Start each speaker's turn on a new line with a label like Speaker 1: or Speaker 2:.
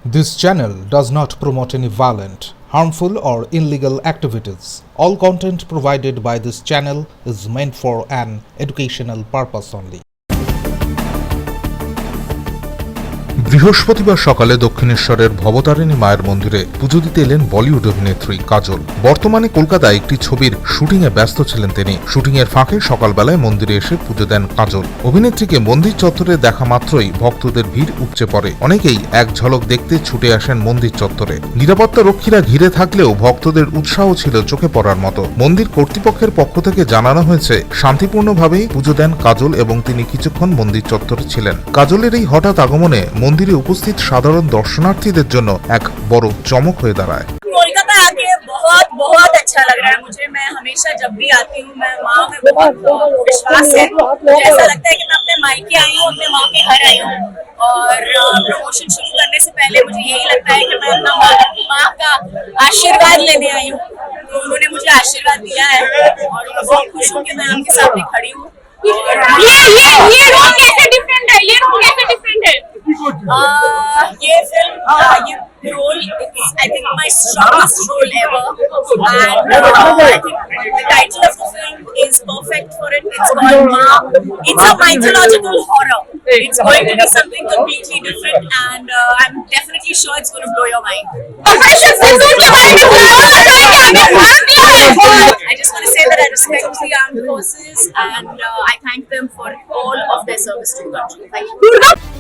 Speaker 1: This channel does not promote any violent, harmful, or illegal activities. All content provided by this channel is meant for an educational purpose only. বৃহস্পতিবার সকালে দক্ষিণেশ্বরের ভবতারিণী মায়ের মন্দিরে পুজো দিতে এলেন বলিউড অভিনেত্রী কাজল। বর্তমানে কলকাতায় একটি ছবির শুটিংয়ে ব্যস্ত ছিলেন তিনি। শুটিংয়ের ফাঁকে সকালবেলায় মন্দিরে এসে পুজো দেন কাজল। অভিনেত্রীকে মন্দির চত্বরে দেখা মাত্রই ভক্তদের ভিড় উপচে পড়ে। অনেকেই এক ঝলক দেখতে ছুটে আসেন মন্দির চত্বরে। নিরাপত্তা রক্ষীরা ঘিরে থাকলেও ভক্তদের উৎসাহ ছিল চোখে পড়ার মতো। মন্দির কর্তৃপক্ষের পক্ষ থেকে জানানো হয়েছে, শান্তিপূর্ণভাবেই পুজো দেন কাজল এবং তিনি কিছুক্ষণ মন্দির চত্বরে ছিলেন। কাজলের এই হঠাৎ আগমনে মন্দিরে উপস্থিত সাধারণ দর্শনার্থীদের জন্য এক বড় চমক হয়ে দাঁড়ায়।
Speaker 2: कोलकाता आके बहुत बहुत अच्छा लग रहा है मुझे। मैं हमेशा जब भी आती हूँ, मैं माँ में बहुत विश्वास है। मुझे ऐसा लगता है कि मैं अपने मायके आई हूँ, अपने माँ के घर आई हूँ। और प्रमोशन शुरू करने से पहले मुझे यही लगता है कि मैं अपना माँ का आशीर्वाद लेने आई हूँ। तो उन्होंने मुझे आशीर्वाद दिया है और मैं बहुत खुश हूँ कि मैं आपके सामने खड़ी हूँ।
Speaker 3: ये रोल कैसे डिफरेंट है? ये रोल कैसे डिफरेंट है?
Speaker 2: ये फिल्म ये role I think my strongest role ever, and I think the title of the film is perfect for it. It's called Ma. It's a mythological horror. It's going to be something completely different, and I'm definitely sure it's going to blow your mind. I just want to say that I respect the armed forces and I thank them for all of their service to the country. Thank you.